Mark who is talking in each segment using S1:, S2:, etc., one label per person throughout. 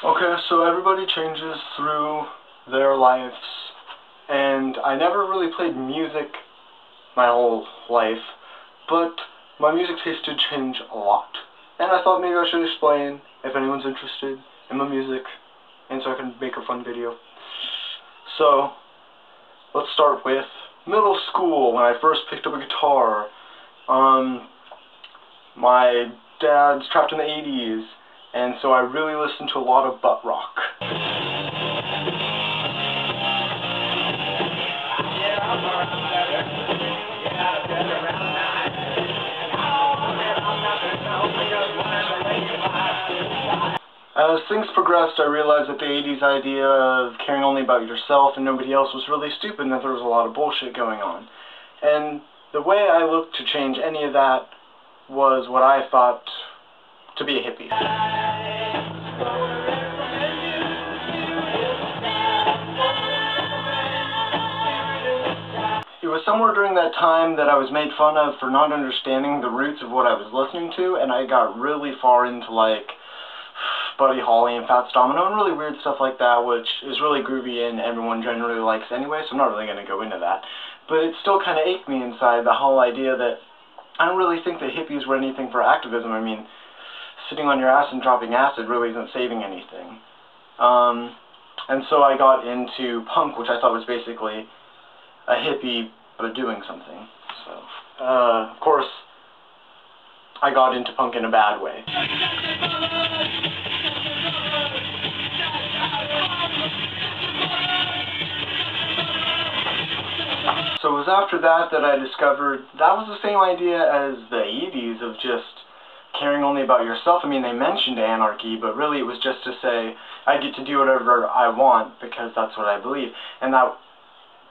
S1: Okay, so everybody changes through their lives, and I never really played music my whole life, but my music taste did change a lot. And I thought maybe I should explain if anyone's interested in my music, and so I can make a fun video. So, let's start with middle school, when I first picked up a guitar. My dad's trapped in the 80s, and so I really listened to a lot of butt rock. As things progressed, I realized that the 80s idea of caring only about yourself and nobody else was really stupid, and that there was a lot of bullshit going on. And the way I looked to change any of that was what I thought to be a hippie. It was somewhere during that time that I was made fun of for not understanding the roots of what I was listening to, and I got really far into like Buddy Holly and Fats Domino and really weird stuff like that, which is really groovy and everyone generally likes anyway, so I'm not really going to go into that. But it still kind of ached me inside, the whole idea that I don't really think that hippies were anything for activism. I mean, sitting on your ass and dropping acid really isn't saving anything. And so I got into punk, which I thought was basically a hippie but doing something. So, of course, I got into punk in a bad way. So it was after that that I discovered that was the same idea as the 80s of just caring only about yourself. I mean, they mentioned anarchy, but really it was just to say I get to do whatever I want because that's what I believe. And that,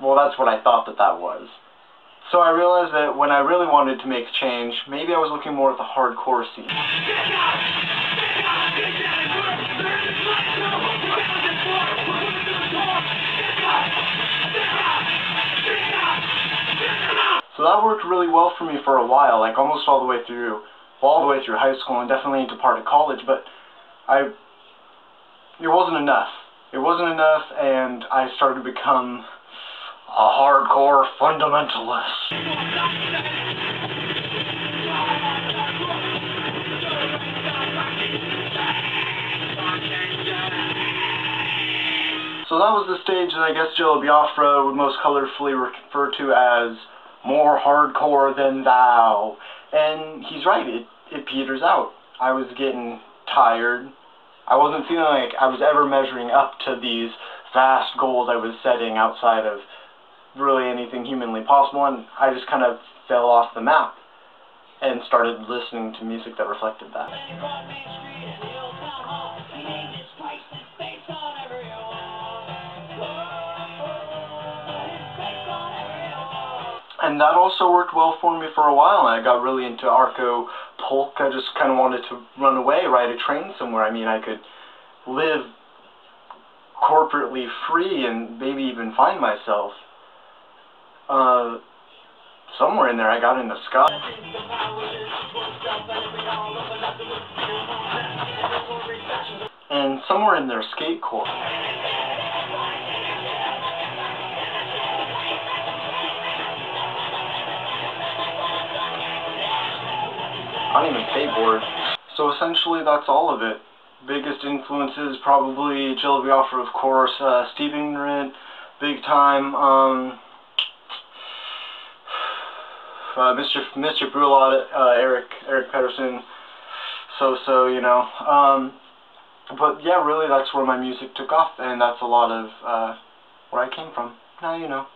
S1: well, that's what I thought that that was. So I realized that when I really wanted to make change, maybe I was looking more at the hardcore scene. So that worked really well for me for a while, like almost all the way through high school and definitely into part of college, but it wasn't enough. It wasn't enough, and I started to become a hardcore fundamentalist. So that was the stage that I guess Joe Biafra would most colorfully refer to as more hardcore than thou. And he's right, it peters out. I was getting tired. I wasn't feeling like I was ever measuring up to these vast goals I was setting outside of really anything humanly possible, and I just kind of fell off the map and started listening to music that reflected that. And that also worked well for me for a while, and I got really into Arco Polk. I just kind of wanted to run away, ride a train somewhere. I mean, I could live corporately free and maybe even find myself. Somewhere in there I got into ska. And somewhere in there, skatecore. I don't even skateboard. So essentially that's all of it. Biggest influences probably Jill Biafra, of course, Steve Ignorant, big time, Mr. Brulot, Eric Pedersen, so, you know. But yeah, really that's where my music took off, and that's a lot of where I came from. Now you know.